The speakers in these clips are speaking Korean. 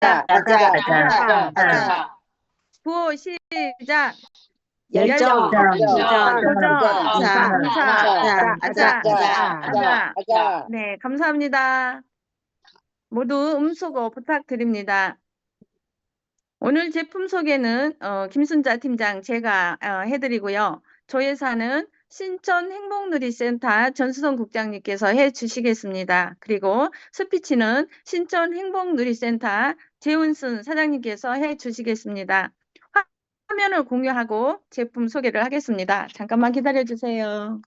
아자, 아자, 구호 시작. 열정, 도전, 도전, 아자, 아자. 네, 감사합니다. 모두 음소거 부탁드립니다. 오늘 제품 소개는 김순자 팀장 제가 해드리고요. 조회사는 신천행복누리센터 전수성 국장님께서 해주시겠습니다. 그리고 스피치는 신천행복누리센터 재훈순 사장님께서 해주시겠습니다. 화면을 공유하고 제품 소개를 하겠습니다. 잠깐만 기다려주세요.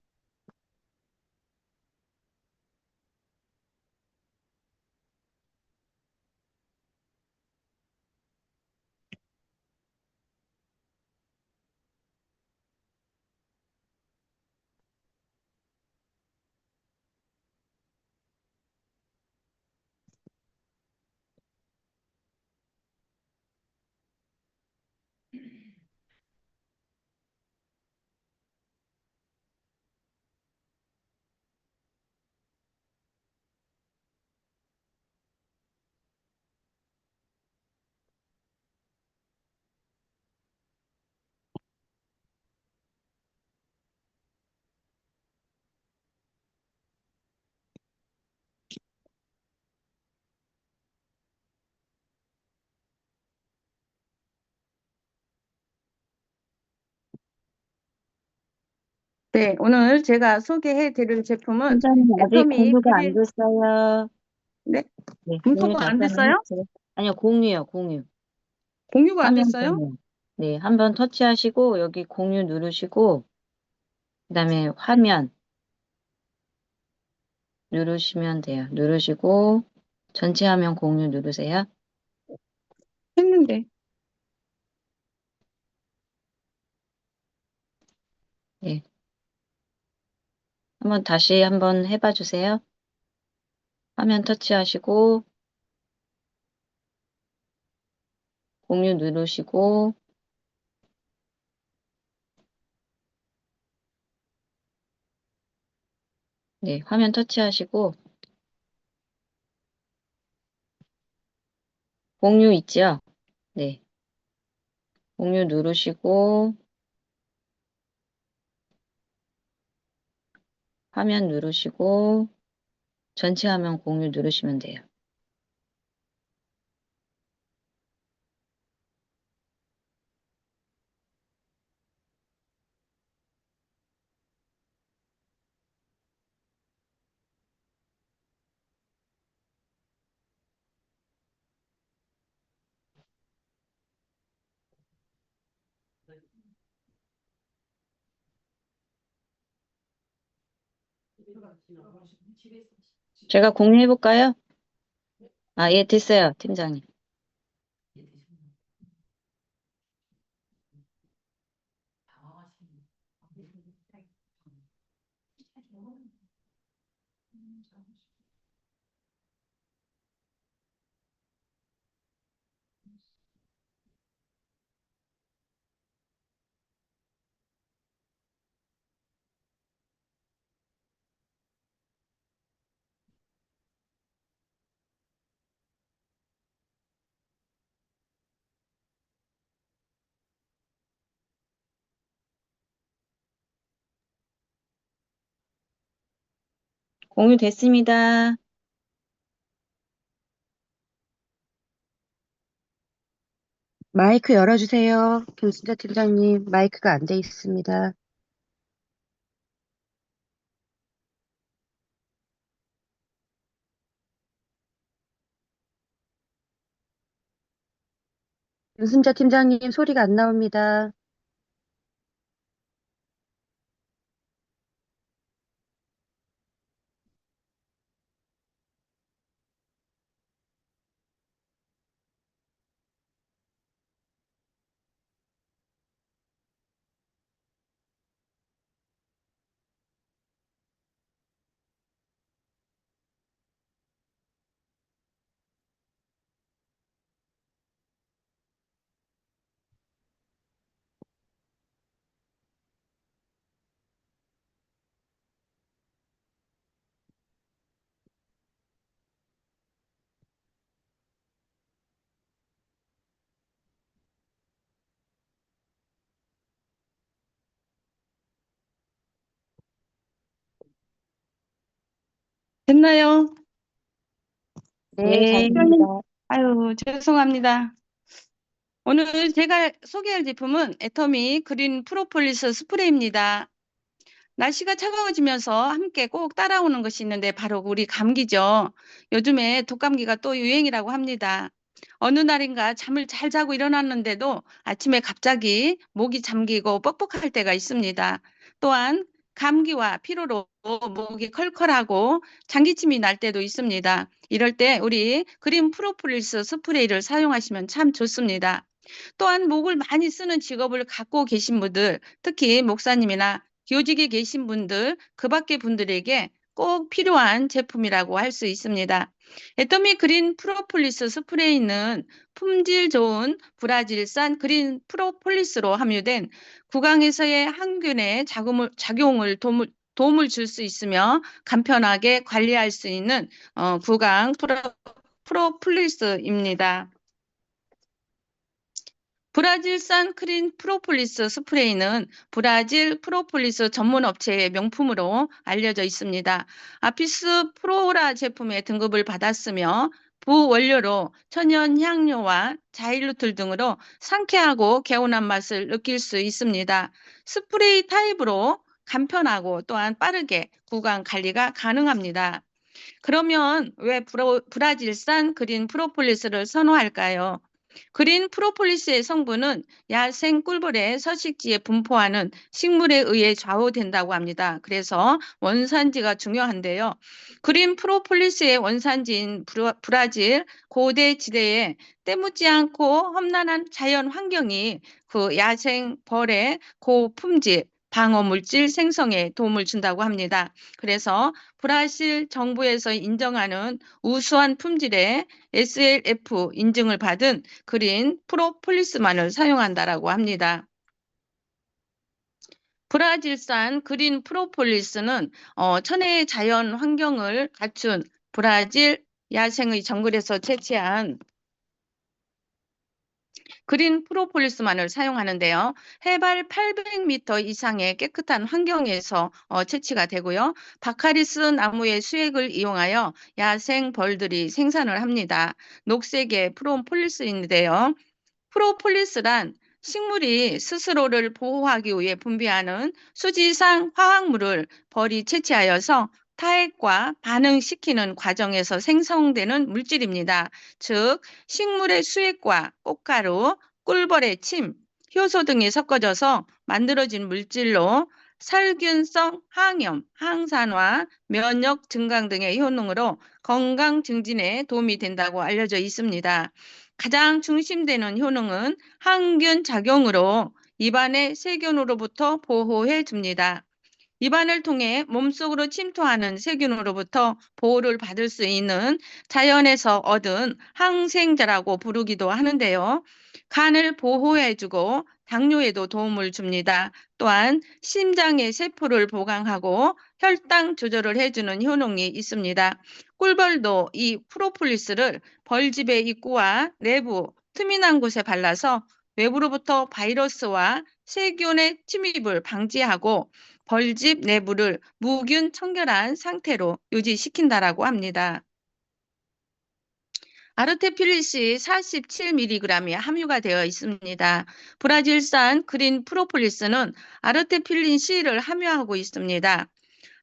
네, 오늘 제가 소개해 드릴 제품은 팀장님 아직 애터미 공유가 안 그릴, 됐어요. 네, 네, 공유 공표가 다시 안 한번 됐어요? 해주세요. 아니요, 공유요, 공유. 공유가 안 화면 됐어요? 공유. 네, 한번 터치하시고, 여기 공유 누르시고, 그 다음에 화면 누르시면 돼요. 누르시고, 전체 화면 공유 누르세요. 했는데. 네, 한번 다시 한번 해봐 주세요. 화면 터치하시고, 공유 누르시고, 네, 화면 터치하시고, 공유 있죠? 네, 공유 누르시고, 화면 누르시고, 전체 화면 공유 누르시면 돼요. 제가 공유해 볼까요? 아, 예, 됐어요, 팀장님. 공유됐습니다. 마이크 열어주세요. 김순자 팀장님, 마이크가 안 돼 있습니다. 김순자 팀장님, 소리가 안 나옵니다. 됐나요? 네, 잘 네. 됩니다. 아유, 죄송합니다. 오늘 제가 소개할 제품은 애터미 그린 프로폴리스 스프레이입니다. 날씨가 차가워지면서 함께 꼭 따라오는 것이 있는데 바로 우리 감기죠. 요즘에 독감기가 또 유행이라고 합니다. 어느 날인가 잠을 잘 자고 일어났는데도 아침에 갑자기 목이 잠기고 뻑뻑할 때가 있습니다. 또한 감기와 피로로 목이 컬컬하고 장기침이 날 때도 있습니다. 이럴 때 우리 그린 프로폴리스 스프레이를 사용하시면 참 좋습니다. 또한 목을 많이 쓰는 직업을 갖고 계신 분들, 특히 목사님이나 교직에 계신 분들, 그 밖의 분들에게 꼭 필요한 제품이라고 할 수 있습니다. 애터미 그린 프로폴리스 스프레이는 품질 좋은 브라질산 그린 프로폴리스로 함유된 구강에서의 항균의 작용을 도움을 줄 수 있으며 간편하게 관리할 수 있는 구강 프로폴리스입니다. 브라질산 크린 프로폴리스 스프레이는 브라질 프로폴리스 전문 업체의 명품으로 알려져 있습니다. 아피스 프로라 제품의 등급을 받았으며 부원료로 천연 향료와 자일루틀 등으로 상쾌하고 개운한 맛을 느낄 수 있습니다. 스프레이 타입으로 간편하고 또한 빠르게 구강 관리가 가능합니다. 그러면 왜 브라질산 그린 프로폴리스를 선호할까요? 그린 프로폴리스의 성분은 야생 꿀벌의 서식지에 분포하는 식물에 의해 좌우된다고 합니다. 그래서 원산지가 중요한데요. 그린 프로폴리스의 원산지인 브라질 고대 지대에 때묻지 않고 험난한 자연 환경이 그 야생 벌의 고품질 방어 물질 생성에 도움을 준다고 합니다. 그래서 브라질 정부에서 인정하는 우수한 품질의 SLF 인증을 받은 그린 프로폴리스만을 사용한다라고 합니다. 브라질산 그린 프로폴리스는 천혜의 자연 환경을 갖춘 브라질 야생의 정글에서 채취한 그린 프로폴리스만을 사용하는데요. 해발 800m 이상의 깨끗한 환경에서 채취가 되고요. 바카리스 나무의 수액을 이용하여 야생 벌들이 생산을 합니다. 녹색의 프로폴리스인데요. 프로폴리스란 식물이 스스로를 보호하기 위해 분비하는 수지상 화학물을 벌이 채취하여서 타액과 반응시키는 과정에서 생성되는 물질입니다. 즉, 식물의 수액과 꽃가루, 꿀벌의 침, 효소 등이 섞어져서 만들어진 물질로 살균성 항염, 항산화, 면역 증강 등의 효능으로 건강 증진에 도움이 된다고 알려져 있습니다. 가장 중심되는 효능은 항균 작용으로 입안의 세균으로부터 보호해 줍니다. 입안을 통해 몸속으로 침투하는 세균으로부터 보호를 받을 수 있는 자연에서 얻은 항생제라고 부르기도 하는데요. 간을 보호해주고 당뇨에도 도움을 줍니다. 또한 심장의 세포를 보강하고 혈당 조절을 해주는 효능이 있습니다. 꿀벌도 이 프로폴리스를 벌집의 입구와 내부 틈이 곳에 발라서 외부로부터 바이러스와 세균의 침입을 방지하고 벌집 내부를 무균 청결한 상태로 유지시킨다라고 합니다. 아르테필린시 47mg이 함유가 되어 있습니다. 브라질산 그린 프로폴리스는 아르테필린 C를 함유하고 있습니다.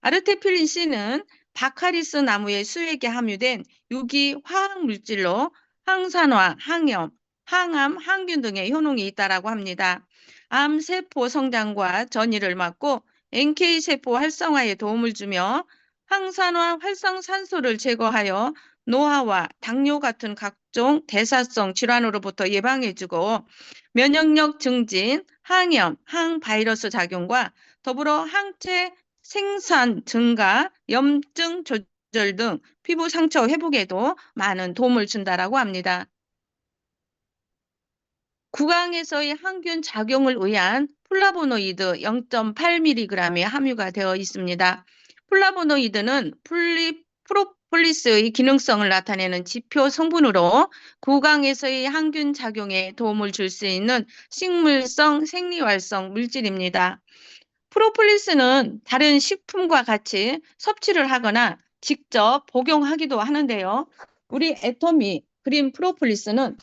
아르테필린 C는 바카리스 나무의 수액에 함유된 유기 화학 물질로 항산화, 항염, 항암, 항균 등의 효능이 있다고 합니다. 암세포 성장과 전이를 막고 NK세포 활성화에 도움을 주며 항산화 활성산소를 제거하여 노화와 당뇨 같은 각종 대사성 질환으로부터 예방해주고 면역력 증진, 항염, 항바이러스 작용과 더불어 항체 생산 증가, 염증 조절 등 피부 상처 회복에도 많은 도움을 준다라고 합니다. 구강에서의 항균 작용을 위한 플라보노이드 0.8mg이 함유가 되어 있습니다. 플라보노이드는 프로폴리스의 기능성을 나타내는 지표 성분으로 구강에서의 항균 작용에 도움을 줄 수 있는 식물성 생리활성 물질입니다. 프로폴리스는 다른 식품과 같이 섭취를 하거나 직접 복용하기도 하는데요. 우리 애터미 그린 프로폴리스는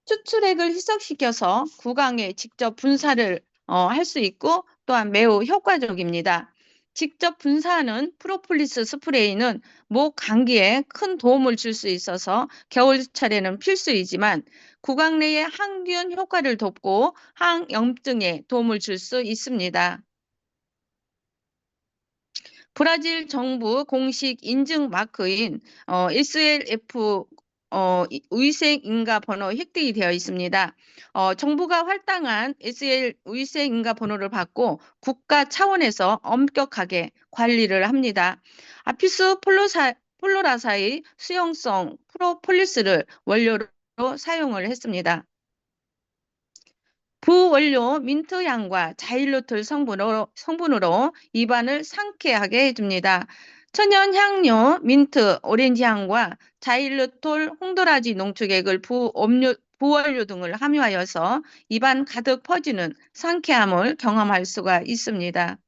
추출액을 희석시켜서 구강에 직접 분사를 할 수 있고 또한 매우 효과적입니다. 직접 분사하는 프로폴리스 스프레이는 목 감기에 큰 도움을 줄 수 있어서 겨울철에는 필수이지만 구강 내의 항균 효과를 돕고 항염증에 도움을 줄 수 있습니다. 브라질 정부 공식 인증 마크인 SLF 위생 인가 번호 획득이 되어 있습니다. 정부가 활당한 SL 위생 인가 번호를 받고 국가 차원에서 엄격하게 관리를 합니다. 아피스 플로라사의 수용성 프로폴리스를 원료로 사용을 했습니다. 부원료 민트 향과 자일로톨 성분으로 입안을 상쾌하게 해줍니다. 천연 향료, 민트, 오렌지 향과 자일로톨, 홍도라지 농축액을 부원료 등을 함유하여서 입안 가득 퍼지는 상쾌함을 경험할 수가 있습니다.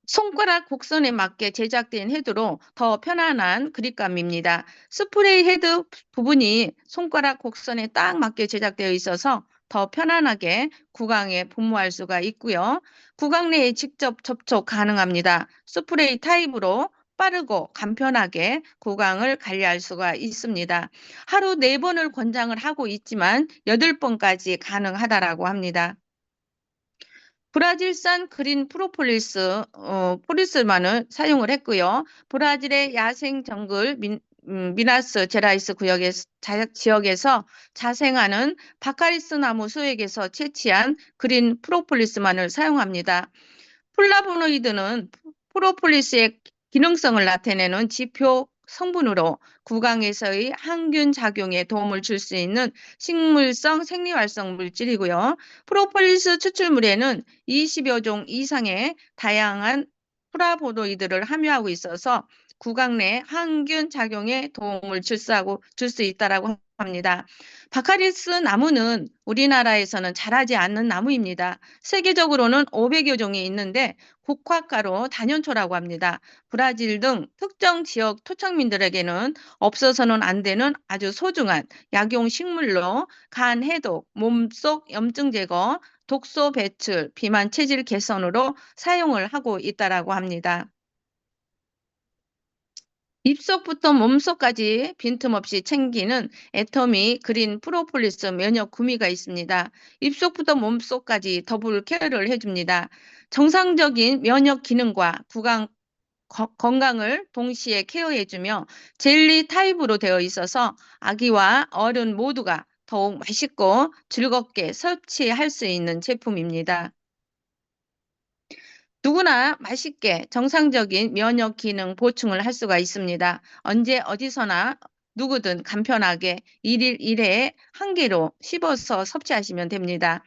손가락 곡선에 맞게 제작된 헤드로 더 편안한 그립감입니다. 스프레이 헤드 부분이 손가락 곡선에 딱 맞게 제작되어 있어서 더 편안하게 구강에 분무할 수가 있고요. 구강 내에 직접 접촉 가능합니다. 스프레이 타입으로 빠르고 간편하게 구강을 관리할 수가 있습니다. 하루 4번을 권장을 하고 있지만 8번까지 가능하다라고 합니다. 브라질산 그린 프로폴리스, 폴리스만을 사용을 했고요. 브라질의 야생 정글 미나스 제라이스 지역에서 자생하는 바카리스 나무 소액에서 채취한 그린 프로폴리스만을 사용합니다. 플라보노이드는 프로폴리스의 기능성을 나타내는 지표 성분으로 구강에서의 항균 작용에 도움을 줄 수 있는 식물성 생리활성 물질이고요. 프로폴리스 추출물에는 20여 종 이상의 다양한 플라보노이드를 함유하고 있어서 구강 내 항균 작용에 도움을 줄 수 있다라고 합니다. 바카리스 나무는 우리나라에서는 자라지 않는 나무입니다. 세계적으로는 500여 종이 있는데 국화가로 단연초라고 합니다. 브라질 등 특정 지역 토착민들에게는 없어서는 안 되는 아주 소중한 약용 식물로 간 해독, 몸속 염증 제거, 독소 배출, 비만 체질 개선으로 사용을 하고 있다라고 합니다. 입속부터 몸속까지 빈틈없이 챙기는 애터미 그린 프로폴리스 면역 구미가 있습니다. 입속부터 몸속까지 더블 케어를 해줍니다. 정상적인 면역 기능과 구강 건강을 동시에 케어해주며 젤리 타입으로 되어 있어서 아기와 어른 모두가 더욱 맛있고 즐겁게 섭취할 수 있는 제품입니다. 누구나 맛있게 정상적인 면역 기능 보충을 할 수가 있습니다. 언제 어디서나 누구든 간편하게 1일 1회에 한 개로 씹어서 섭취하시면 됩니다.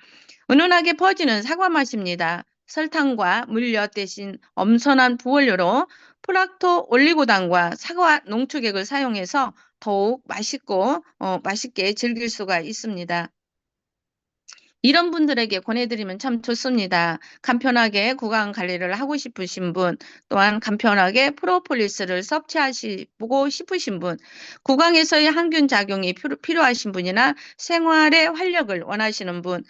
은은하게 퍼지는 사과 맛입니다. 설탕과 물엿 대신 엄선한 부원료로 프락토 올리고당과 사과 농축액을 사용해서 더욱 맛있고 맛있게 즐길 수가 있습니다. 이런 분들에게 권해드리면 참 좋습니다. 간편하게 구강 관리를 하고 싶으신 분, 또한 간편하게 프로폴리스를 섭취하시고 싶으신 분, 구강에서의 항균 작용이 필요하신 분이나 생활의 활력을 원하시는 분,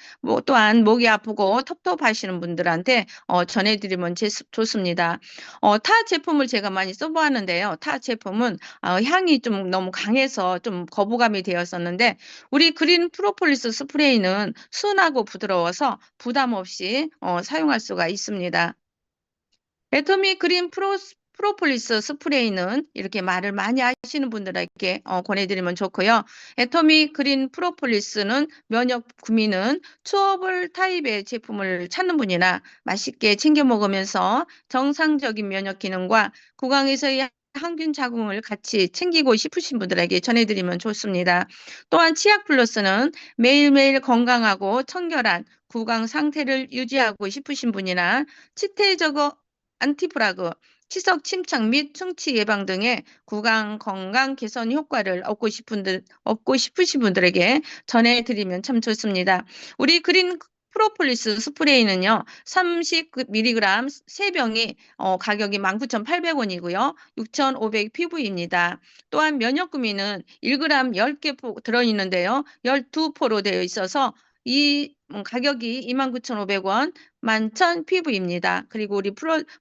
또한 목이 아프고 텁텁하시는 분들한테 전해드리면 좋습니다. 타 제품을 제가 많이 써보았는데요. 타 제품은 향이 좀 너무 강해서 좀 거부감이 되었었는데 우리 그린 프로폴리스 스프레이는 순하고 부드러워서 부담 없이 사용할 수가 있습니다. 애터미 그린 프로폴리스 스프레이는 이렇게 말을 많이 하시는 분들에게 권해드리면 좋고요. 애터미 그린 프로폴리스는 면역 구미는 추어블 타입의 제품을 찾는 분이나 맛있게 챙겨 먹으면서 정상적인 면역 기능과 구강에서의 항균 작용을 같이 챙기고 싶으신 분들에게 전해드리면 좋습니다. 또한 치약 플러스는 매일매일 건강하고 청결한 구강 상태를 유지하고 싶으신 분이나 치태저거 안티프라그, 치석 침착 및 충치 예방 등의 구강 건강 개선 효과를 얻고 싶으신 분들에게 전해드리면 참 좋습니다. 우리 그린 프로폴리스 스프레이는요, 30mg 3병이 가격이 19,800원이고요. 6,500 PV입니다. 또한 면역구미는 1g 10개 들어있는데요. 12포로 되어 있어서 이 가격이 29,500원, 11,000 PV입니다. 그리고 우리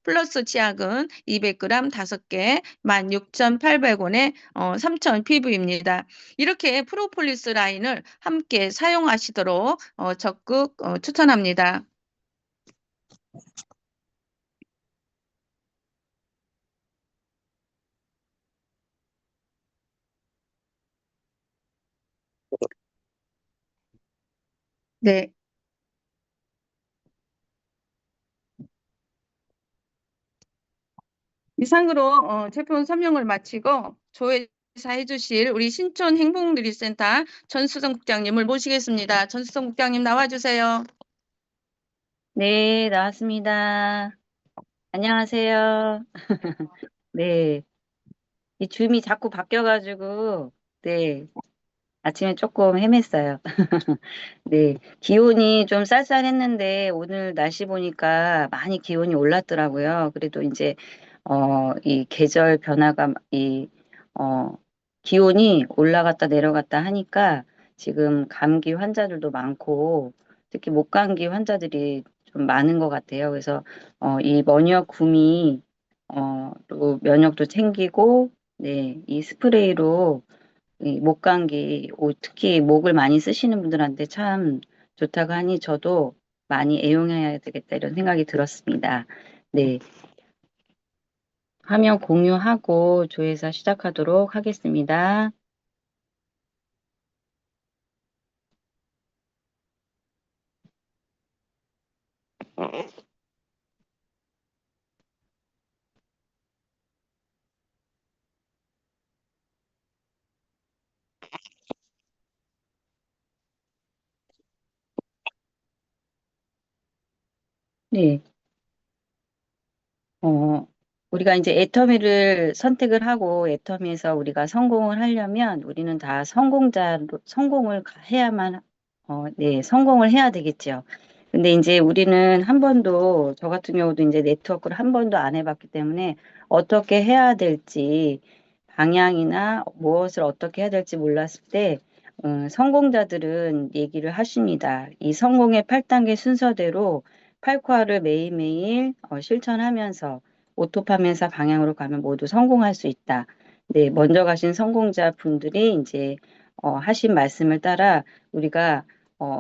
플러스 치약은 200g 5개, 16,800원에 3,000 PV입니다. 이렇게 프로폴리스 라인을 함께 사용하시도록 적극 추천합니다. 네. 이상으로 제품 설명을 마치고 조회사 해주실 우리 신촌 행복누리센터 전수성 국장님을 모시겠습니다. 전수성 국장님 나와주세요. 네, 나왔습니다. 안녕하세요. 네, 이 줌이 자꾸 바뀌어가지고, 네, 아침에 조금 헤맸어요. 네, 기온이 좀 쌀쌀했는데, 오늘 날씨 보니까 많이 기온이 올랐더라고요. 그래도 이제, 이 계절 변화가, 어, 기온이 올라갔다 내려갔다 하니까 지금 감기 환자들도 많고, 특히 목감기 환자들이 좀 많은 것 같아요. 그래서, 이 면역 구미, 또 면역도 챙기고, 네, 이 스프레이로 이 목감기, 특히 목을 많이 쓰시는 분들한테 참 좋다고 하니 저도 많이 애용해야 되겠다 이런 생각이 들었습니다. 네, 화면 공유하고 조회사 시작하도록 하겠습니다. 네, 어, 우리가 이제 애터미를 선택을 하고 애터미에서 우리가 성공을 하려면 우리는 다 성공을 해야만, 네, 성공을 해야 되겠죠. 근데 이제 우리는 한 번도, 저 같은 경우도 이제 네트워크를 한 번도 안 해봤기 때문에 어떻게 해야 될지 방향이나 무엇을 어떻게 해야 될지 몰랐을 때, 성공자들은 얘기를 하십니다. 이 성공의 8단계 순서대로 8쿼를 매일매일 실천하면서 오토파면사 방향으로 가면 모두 성공할 수 있다. 네, 먼저 가신 성공자 분들이 이제 하신 말씀을 따라 우리가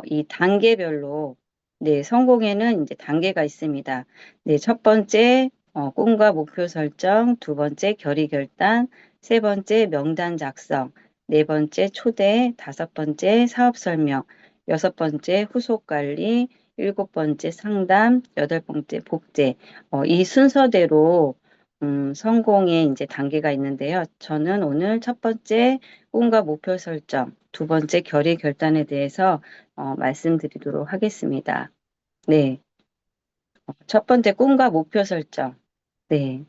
이 단계별로 네, 성공에는 이제 단계가 있습니다. 네, 첫 번째 꿈과 목표 설정, 두 번째 결의 결단, 세 번째 명단 작성, 네 번째 초대, 다섯 번째 사업 설명, 여섯 번째 후속 관리, 일곱 번째 상담, 여덟 번째 복제. 이 순서대로 성공의 이제 단계가 있는데요. 저는 오늘 첫 번째 꿈과 목표 설정, 두 번째 결의 결단에 대해서 말씀드리도록 하겠습니다. 네. 첫 번째 꿈과 목표 설정. 네.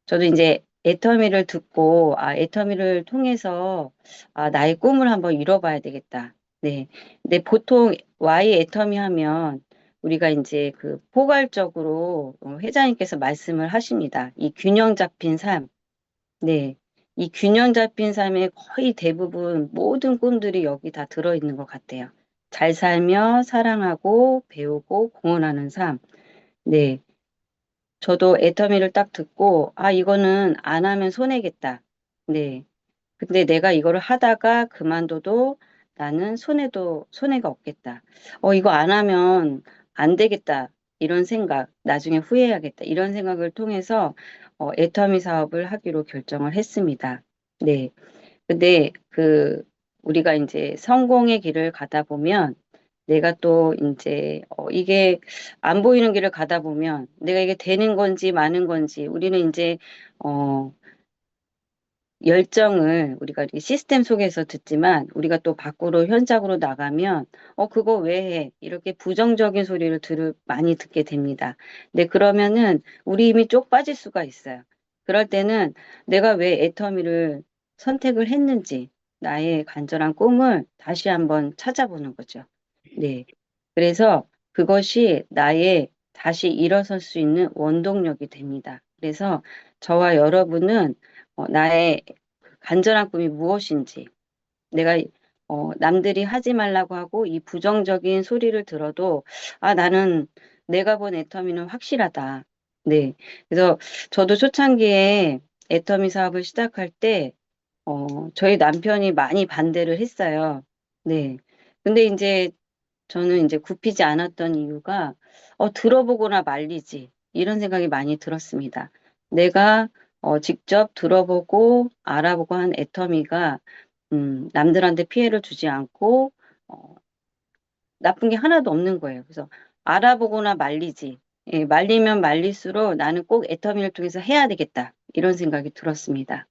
저도 이제 애터미를 듣고, 애터미를 통해서, 나의 꿈을 한번 이뤄봐야 되겠다. 네. 근데 보통 Y 애터미 하면 우리가 이제 그 포괄적으로 회장님께서 말씀을 하십니다. 이 균형 잡힌 삶. 네. 이 균형 잡힌 삶의 거의 대부분 모든 꿈들이 여기 다 들어있는 것 같아요. 잘 살며 사랑하고 배우고 공헌하는 삶. 네. 저도 애터미를 딱 듣고, 이거는 안 하면 손해겠다. 네. 근데 내가 이거를 하다가 그만둬도 나는 손해가 없겠다. 이거 안 하면 안 되겠다. 이런 생각, 나중에 후회하겠다. 이런 생각을 통해서, 애터미 사업을 하기로 결정을 했습니다. 네. 근데 우리가 이제 성공의 길을 가다 보면 내가 또 이제, 이게 안 보이는 길을 가다 보면 내가 이게 되는 건지 마는 건지 우리는 이제, 어, 열정을 우리가 이렇게 시스템 속에서 듣지만 우리가 또 밖으로 현장으로 나가면 그거 왜 해? 이렇게 부정적인 소리를 많이 듣게 됩니다. 근데 그러면은 우리 힘이 쪽 빠질 수가 있어요. 그럴 때는 내가 왜 애터미를 선택을 했는지 나의 간절한 꿈을 다시 한번 찾아보는 거죠. 네. 그래서 그것이 나의 다시 일어설 수 있는 원동력이 됩니다. 그래서 저와 여러분은 나의 간절한 꿈이 무엇인지, 내가 남들이 하지 말라고 하고 이 부정적인 소리를 들어도 나는 내가 본 애터미는 확실하다. 네. 그래서 저도 초창기에 애터미 사업을 시작할 때 저희 남편이 많이 반대를 했어요. 네. 근데 이제 저는 이제 굽히지 않았던 이유가 들어보거나 말리지 이런 생각이 많이 들었습니다. 내가 직접 들어보고 알아보고 한 애터미가 남들한테 피해를 주지 않고 어, 나쁜 게 하나도 없는 거예요. 그래서 알아보거나 말리지. 예, 말리면 말릴수록 나는 꼭 애터미를 통해서 해야 되겠다. 이런 생각이 들었습니다.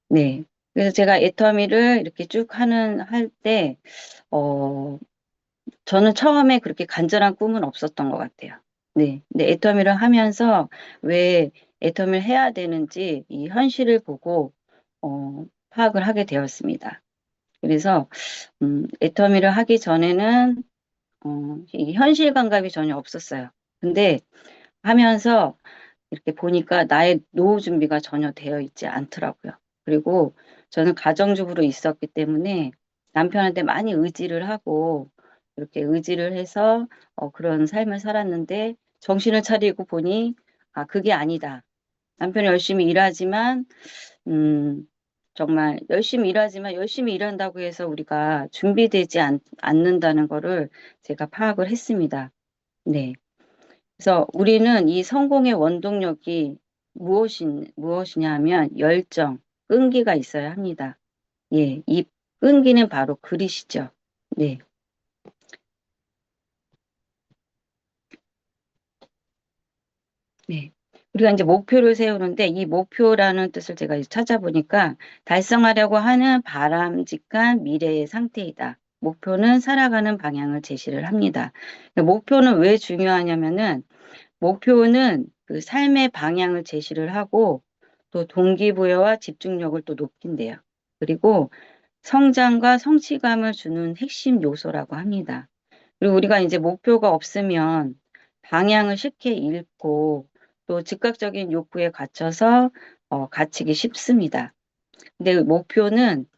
네. 그래서 제가 애터미를 이렇게 쭉 할 때, 어, 저는 처음에 그렇게 간절한 꿈은 없었던 것 같아요. 네. 근데 애터미를 하면서 왜 애터미를 해야 되는지 이 현실을 보고, 파악을 하게 되었습니다. 그래서, 애터미를 하기 전에는, 이 현실 감각이 전혀 없었어요. 근데 하면서 이렇게 보니까 나의 노후 준비가 전혀 되어 있지 않더라고요. 그리고 저는 가정주부로 있었기 때문에 남편한테 많이 의지를 하고 이렇게 의지를 해서 그런 삶을 살았는데 정신을 차리고 보니 그게 아니다. 남편이 열심히 일하지만 음, 정말 열심히 일하지만 열심히 일한다고 해서 우리가 준비되지 않는다는 거를 제가 파악을 했습니다. 네. 그래서 우리는 이 성공의 원동력이 무엇이냐 하면 열정, 끈기가 있어야 합니다. 예, 이 끈기는 바로 그리시죠. 네, 네. 우리가 이제 목표를 세우는데 이 목표라는 뜻을 제가 이제 찾아보니까 달성하려고 하는 바람직한 미래의 상태이다. 목표는 살아가는 방향을 제시를 합니다. 목표는 왜 중요하냐면은 목표는 그 삶의 방향을 제시를 하고 또 동기부여와 집중력을 또 높인대요. 그리고 성장과 성취감을 주는 핵심 요소라고 합니다. 그리고 우리가 이제 목표가 없으면 방향을 쉽게 잃고 또 즉각적인 욕구에 갇혀서 갇히기 쉽습니다. 근데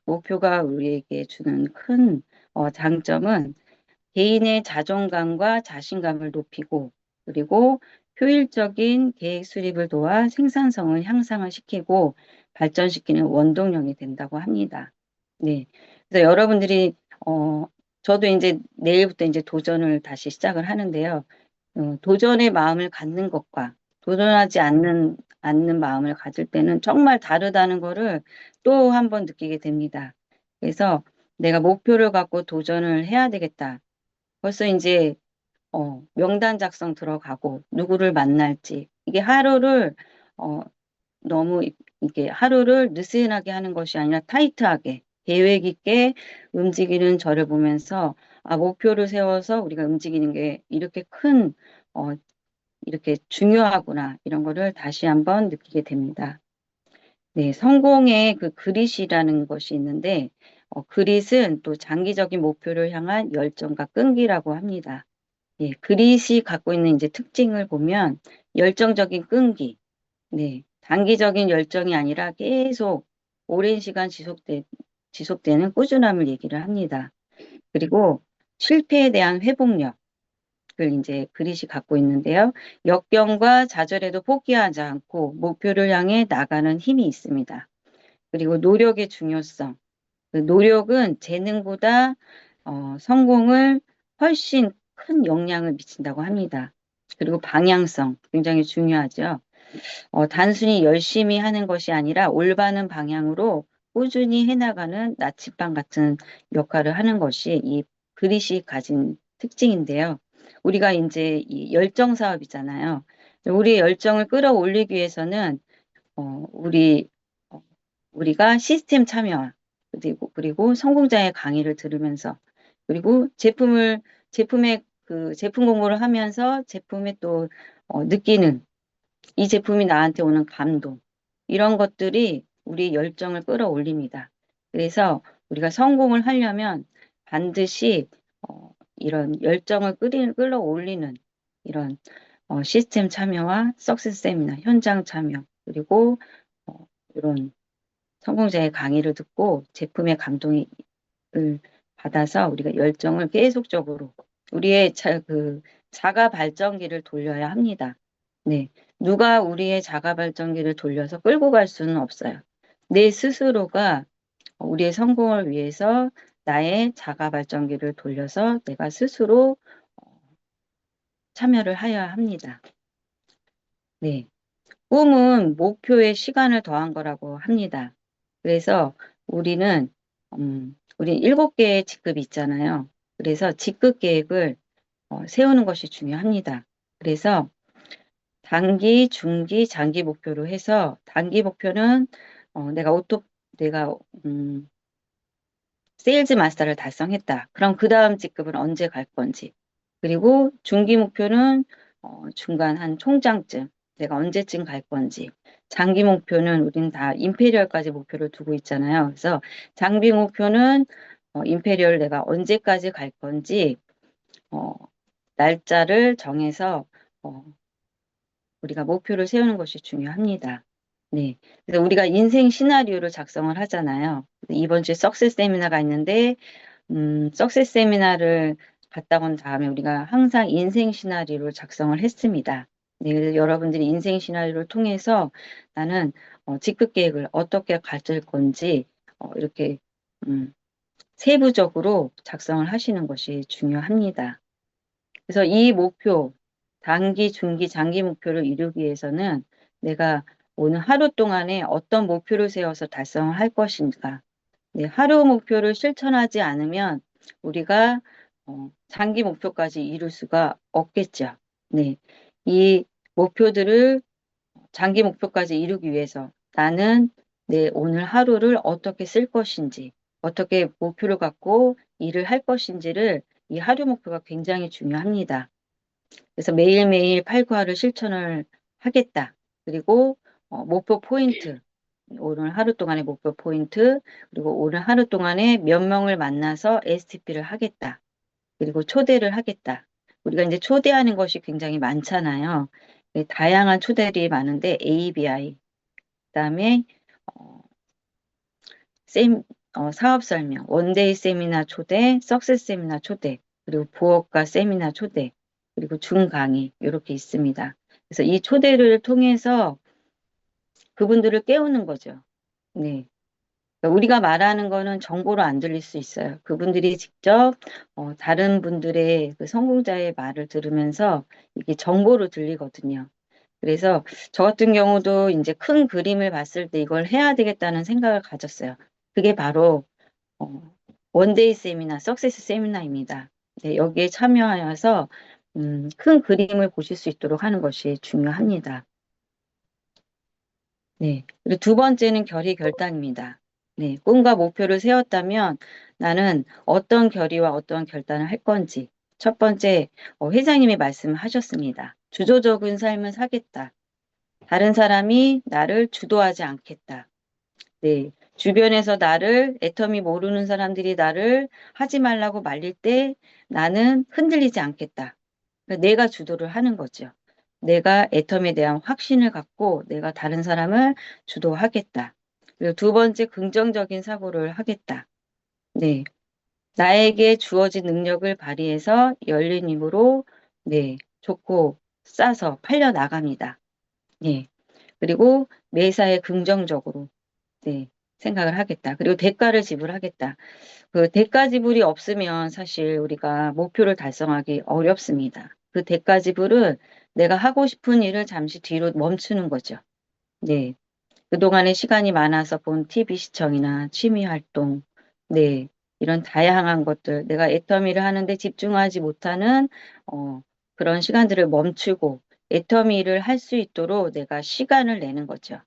목표가 우리에게 주는 큰 장점은 개인의 자존감과 자신감을 높이고 그리고 효율적인 계획 수립을 도와 생산성을 향상을 시키고 발전시키는 원동력이 된다고 합니다. 네. 그래서 여러분들이 저도 이제 내일부터 이제 도전을 다시 시작을 하는데요. 도전의 마음을 갖는 것과 도전하지 않는 마음을 가질 때는 정말 다르다는 거를 또 한 번 느끼게 됩니다. 그래서 내가 목표를 갖고 도전을 해야 되겠다. 벌써 이제 명단 작성 들어가고 누구를 만날지 이게 어, 너무 이게 하루를 느슨하게 하는 것이 아니라 타이트하게 계획 있게 움직이는 저를 보면서 목표를 세워서 우리가 움직이는 게 이렇게 어, 이렇게 중요하구나 이런 거를 다시 한번 느끼게 됩니다. 네, 성공의 그 그릿이라는 것이 있는데 그릿은 또 장기적인 목표를 향한 열정과 끈기라고 합니다. 예, 그릿이 갖고 있는 이제 특징을 보면 열정적인 끈기, 네, 단기적인 열정이 아니라 계속 오랜 시간 지속되는 꾸준함을 얘기를 합니다. 그리고 실패에 대한 회복력을 이제 그릿이 갖고 있는데요. 역경과 좌절에도 포기하지 않고 목표를 향해 나가는 힘이 있습니다. 그리고 노력의 중요성. 그 노력은 재능보다 성공을 훨씬 큰 영향을 미친다고 합니다. 그리고 방향성 굉장히 중요하죠. 단순히 열심히 하는 것이 아니라 올바른 방향으로 꾸준히 해나가는 나침반 같은 역할을 하는 것이 이 그릿이 가진 특징인데요. 우리가 이제 이 열정 사업이잖아요. 우리의 열정을 끌어올리기 위해서는 어, 우리 어, 우리가 시스템 참여와 그리고 성공자의 강의를 들으면서 그리고 제품의 그 제품 공부를 하면서 제품에 또 느끼는 이 제품이 나한테 오는 감동 이런 것들이 우리 열정을 끌어올립니다. 그래서 우리가 성공을 하려면 반드시 이런 열정을 끌어올리는 이런 시스템 참여와 석세스 세미나, 현장 참여, 그리고 이런 성공자의 강의를 듣고 제품의 감동을 받아서 우리가 열정을 계속적으로 우리의 자가 발전기를 돌려야 합니다. 네. 누가 우리의 자가 발전기를 돌려서 끌고 갈 수는 없어요. 내 스스로가 우리의 성공을 위해서 나의 자가 발전기를 돌려서 내가 스스로 참여를 해야 합니다. 네. 꿈은 목표에 시간을 더한 거라고 합니다. 그래서 우리 7개의 직급이 있잖아요. 그래서 직급 계획을 세우는 것이 중요합니다. 그래서 단기, 중기, 장기 목표로 해서 단기 목표는 내가 세일즈 마스터를 달성했다. 그럼 그 다음 직급은 언제 갈 건지. 그리고 중기 목표는 중간 한 총장쯤 내가 언제쯤 갈 건지. 장기 목표는 우리는 다 임페리얼까지 목표를 두고 있잖아요. 그래서 장기 목표는 임페리얼 내가 언제까지 갈 건지 날짜를 정해서 우리가 목표를 세우는 것이 중요합니다. 네. 그래서 우리가 인생 시나리오를 작성을 하잖아요. 이번 주에 석세스 세미나가 있는데 석세스 세미나를 갔다 온 다음에 우리가 항상 인생 시나리오를 작성을 했습니다. 네, 그래서 여러분들이 인생 시나리오를 통해서 나는 직급 계획을 어떻게 가질 건지 이렇게 세부적으로 작성을 하시는 것이 중요합니다. 그래서 이 목표, 단기, 중기, 장기 목표를 이루기 위해서는 내가 오늘 하루 동안에 어떤 목표를 세워서 달성을 할 것인가. 네, 하루 목표를 실천하지 않으면 우리가 장기 목표까지 이룰 수가 없겠죠. 네, 이 목표들을 장기 목표까지 이루기 위해서 나는 내 오늘 하루를 어떻게 쓸 것인지, 어떻게 목표를 갖고 일을 할 것인지를 이 하루 목표가 굉장히 중요합니다. 그래서 매일매일 8구하를 실천을 하겠다. 그리고 목표 포인트, 오늘 하루 동안의 목표 포인트, 그리고 오늘 하루 동안에 몇 명을 만나서 STP를 하겠다. 그리고 초대를 하겠다. 우리가 이제 초대하는 것이 굉장히 많잖아요. 네, 다양한 초대들이 많은데 ABI, 그다음에 사업 설명, 원데이 세미나 초대, 석세스 세미나 초대, 그리고 부업과 세미나 초대, 그리고 중강의 이렇게 있습니다. 그래서 이 초대를 통해서 그분들을 깨우는 거죠. 네. 그러니까 우리가 말하는 거는 정보로 안 들릴 수 있어요. 그분들이 직접 다른 분들의 그 성공자의 말을 들으면서 이게 정보로 들리거든요. 그래서 저 같은 경우도 이제 큰 그림을 봤을 때 이걸 해야 되겠다는 생각을 가졌어요. 그게 바로 원데이 세미나, 석세스 세미나입니다. 네, 여기에 참여하여서 큰 그림을 보실 수 있도록 하는 것이 중요합니다. 네, 그리고 두 번째는 결의 결단입니다. 네, 꿈과 목표를 세웠다면 나는 어떤 결의와 어떤 결단을 할 건지. 첫 번째, 회장님이 말씀하셨습니다. 주도적인 삶을 사겠다. 다른 사람이 나를 주도하지 않겠다. 네, 주변에서 나를 애터미 모르는 사람들이 나를 하지 말라고 말릴 때 나는 흔들리지 않겠다. 그러니까 내가 주도를 하는 거죠. 내가 애텀에 대한 확신을 갖고 내가 다른 사람을 주도하겠다. 그리고 두 번째 긍정적인 사고를 하겠다. 네. 나에게 주어진 능력을 발휘해서 열린 입으로 네, 좋고 싸서 팔려 나갑니다. 네. 그리고 매사에 긍정적으로 네, 생각을 하겠다. 그리고 대가를 지불하겠다. 그 대가 지불이 없으면 사실 우리가 목표를 달성하기 어렵습니다. 그 대가 지불은 내가 하고 싶은 일을 잠시 뒤로 멈추는 거죠. 네. 그동안에 시간이 많아서 본 TV 시청이나 취미 활동, 네. 이런 다양한 것들, 내가 애터미를 하는데 집중하지 못하는 그런 시간들을 멈추고 애터미 일을 할 수 있도록 내가 시간을 내는 거죠.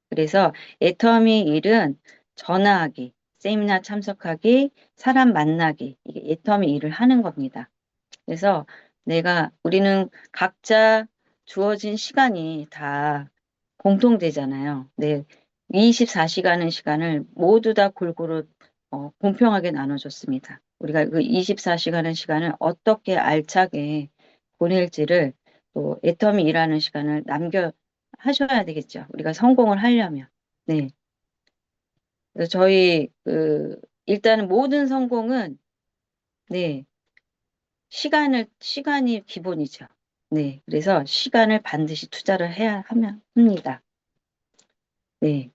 그래서 애터미 일은 전화하기, 세미나 참석하기, 사람 만나기, 이게 애터미 일을 하는 겁니다. 그래서 우리는 각자 주어진 시간이 다 공통되잖아요. 네. 24시간의 시간을 모두 다 골고루 공평하게 나눠줬습니다. 우리가 그 24시간의 시간을 어떻게 알차게 보낼지를 또 애터미 일하는 시간을 하셔야 되겠죠. 우리가 성공을 하려면. 네. 그래서 저희 일단은 모든 성공은 네, 시간이 기본이죠. 네. 그래서 시간을 반드시 투자를 해야 합니다. 네.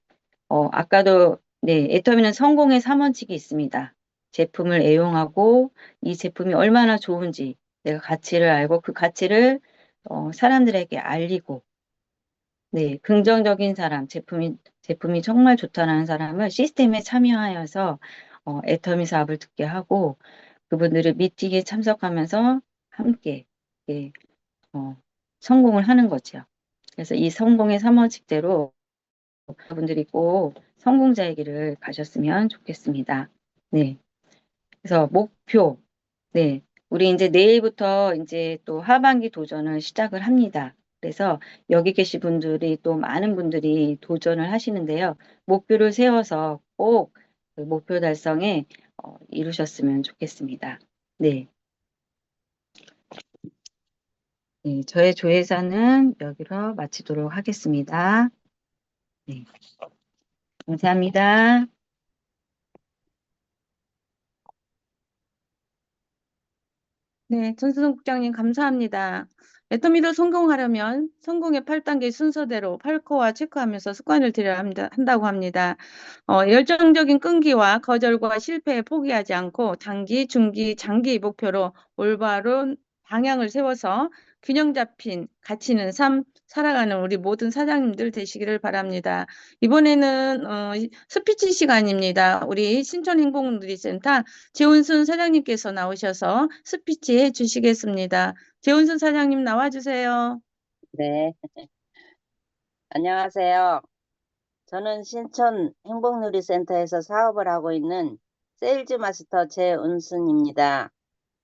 아까도 네, 애터미는 성공의 3원칙이 있습니다. 제품을 애용하고 이 제품이 얼마나 좋은지 내가 가치를 알고 그 가치를 사람들에게 알리고 네, 긍정적인 사람, 제품이 정말 좋다는 사람을 시스템에 참여하여서 애터미 사업을 듣게 하고 그분들을 미팅에 참석하면서 함께 예, 성공을 하는 거죠. 그래서 이 성공의 3원칙대로 여러분들이 꼭 성공자의 길을 가셨으면 좋겠습니다. 네. 그래서 목표. 네. 우리 이제 내일부터 이제 또 하반기 도전을 시작을 합니다. 그래서 여기 계신 분들이 또 많은 분들이 도전을 하시는데요. 목표를 세워서 꼭 그 목표 달성에 이루셨으면 좋겠습니다. 네. 네. 저의 조회사는 여기로 마치도록 하겠습니다. 네. 감사합니다. 네, 전수동 국장님 감사합니다. 애터미로 성공하려면 성공의 8단계 순서대로 팔코와 체크하면서 습관을 들여야 한다고 합니다. 열정적인 끈기와 거절과 실패에 포기하지 않고 단기, 중기, 장기 목표로 올바른 방향을 세워서 균형 잡힌 가치 있는 삶 살아가는 우리 모든 사장님들 되시기를 바랍니다. 이번에는 스피치 시간입니다. 우리 신촌행복누리센터 재훈순 사장님께서 나오셔서 스피치 해 주시겠습니다. 재훈순 사장님 나와주세요. 네, 안녕하세요. 저는 신촌 행복누리센터에서 사업을 하고 있는 세일즈 마스터 최은순입니다.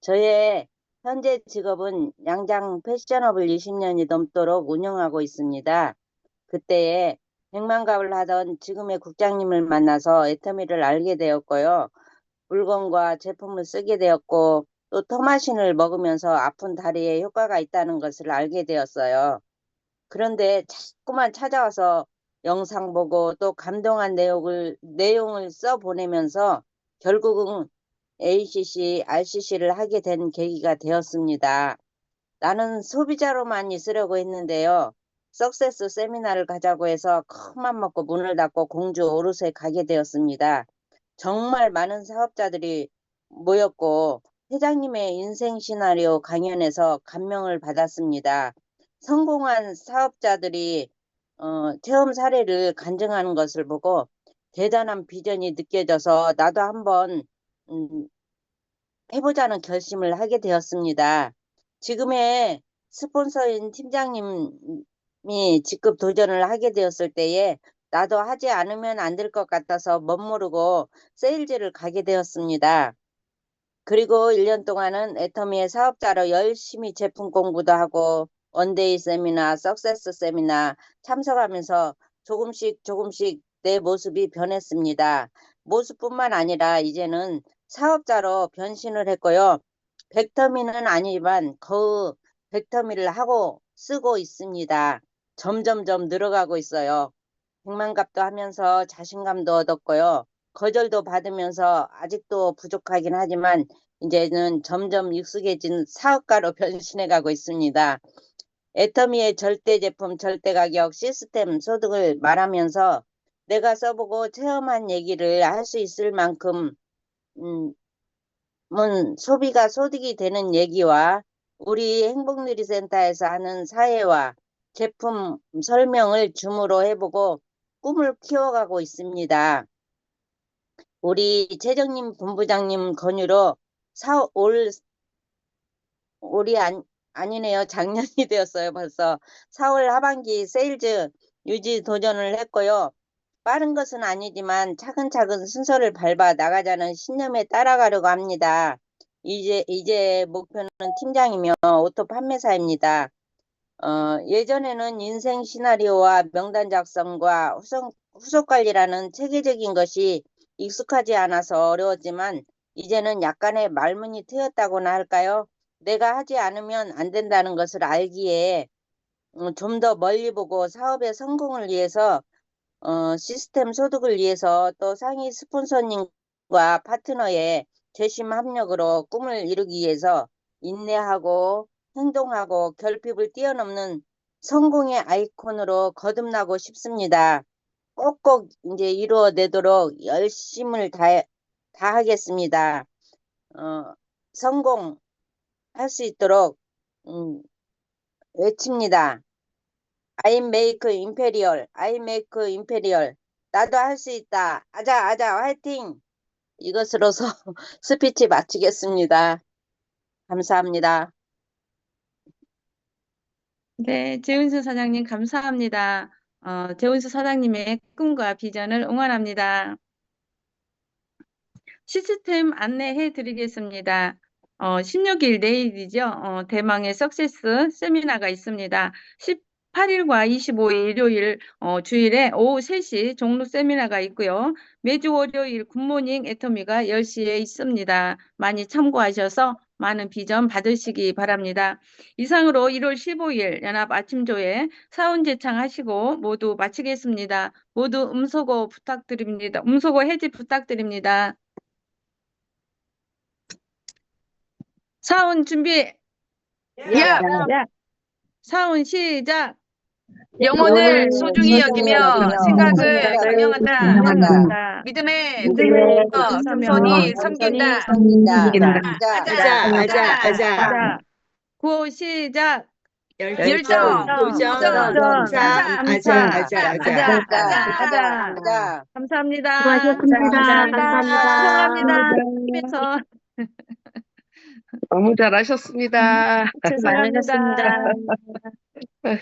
저의 현재 직업은 양장 패셔너블 20년이 넘도록 운영하고 있습니다. 그때에 백만갑을 하던 지금의 국장님을 만나서 애터미를 알게 되었고요. 물건과 제품을 쓰게 되었고 또 토마신을 먹으면서 아픈 다리에 효과가 있다는 것을 알게 되었어요. 그런데 자꾸만 찾아와서 영상 보고 또 감동한 내용을 써 보내면서 결국은 ACC, RCC를 하게 된 계기가 되었습니다. 나는 소비자로만 있으려고 했는데요. 석세스 세미나를 가자고 해서 큰맘 먹고 문을 닫고 공주 오롯에 가게 되었습니다. 정말 많은 사업자들이 모였고 회장님의 인생 시나리오 강연에서 감명을 받았습니다. 성공한 사업자들이 체험 사례를 간증하는 것을 보고 대단한 비전이 느껴져서 나도 한번 해보자는 결심을 하게 되었습니다. 지금의 스폰서인 팀장님이 직급 도전을 하게 되었을 때에 나도 하지 않으면 안 될 것 같아서 멋모르고 세일즈를 가게 되었습니다. 그리고 1년 동안은 애터미의 사업자로 열심히 제품 공부도 하고 원데이 세미나, 석세스 세미나 참석하면서 조금씩 내 모습이 변했습니다. 모습뿐만 아니라 이제는 사업자로 변신을 했고요. 백터미는 아니지만 그 백터미를 하고 쓰고 있습니다. 점점점 늘어가고 있어요. 백만갑도 하면서 자신감도 얻었고요. 거절도 받으면서 아직도 부족하긴 하지만 이제는 점점 익숙해진 사업가로 변신해 가고 있습니다. 애터미의 절대 제품, 절대 가격, 시스템, 소득을 말하면서 내가 써보고 체험한 얘기를 할 수 있을 만큼 소비가 소득이 되는 얘기와 우리 행복누리센터에서 하는 사회와 제품 설명을 줌으로 해보고 꿈을 키워가고 있습니다. 우리 최정님 본부장님 권유로 올이 아니네요. 작년이 되었어요. 벌써 4월 하반기 세일즈 유지 도전을 했고요. 빠른 것은 아니지만 차근차근 순서를 밟아 나가자는 신념에 따라가려고 합니다. 이제 목표는 팀장이며 오토 판매사입니다. 예전에는 인생 시나리오와 명단 작성과 후속 관리라는 체계적인 것이 익숙하지 않아서 어려웠지만 이제는 약간의 말문이 트였다고나 할까요? 내가 하지 않으면 안 된다는 것을 알기에 좀 더 멀리 보고 사업의 성공을 위해서 시스템 소득을 위해서 또 상위 스폰서님과 파트너의 재심 합력으로 꿈을 이루기 위해서 인내하고 행동하고 결핍을 뛰어넘는 성공의 아이콘으로 거듭나고 싶습니다. 꼭꼭 이제 이루어내도록 열심을 다하겠습니다. 성공할 수 있도록 외칩니다. I make imperial, I make imperial. 나도 할 수 있다. 아자, 아자, 화이팅! 이것으로서 스피치 마치겠습니다. 감사합니다. 네, 재훈수 사장님 감사합니다. 재훈수 사장님의 꿈과 비전을 응원합니다. 시스템 안내해 드리겠습니다. 16일 내일이죠. 대망의 석세스 세미나가 있습니다. 18일과 25일 일요일 주일에 오후 3시 종로 세미나가 있고요. 매주 월요일 굿모닝 애터미가 10시에 있습니다. 많이 참고하셔서 많은 비전 받으시기 바랍니다. 이상으로 1월 15일 연합 아침조회 사원 제창하시고 모두 마치겠습니다. 모두 음소거 부탁드립니다. 음소거 해지 부탁드립니다. 사원 준비. 야, 사원 시작. 영혼을 소중히 여기며 생각을 생각을 강령한다. 믿음에 겸손히 섬긴다. 아자. 구호 시작. 열정, 도전, 참, 아자. 감사합니다. 수고하셨습니다. 죄송합니다. 입에서 너무 잘하셨습니다. 죄송합니다.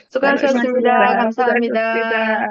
수고하셨습니다. 감사합니다. 수고하셨습니다.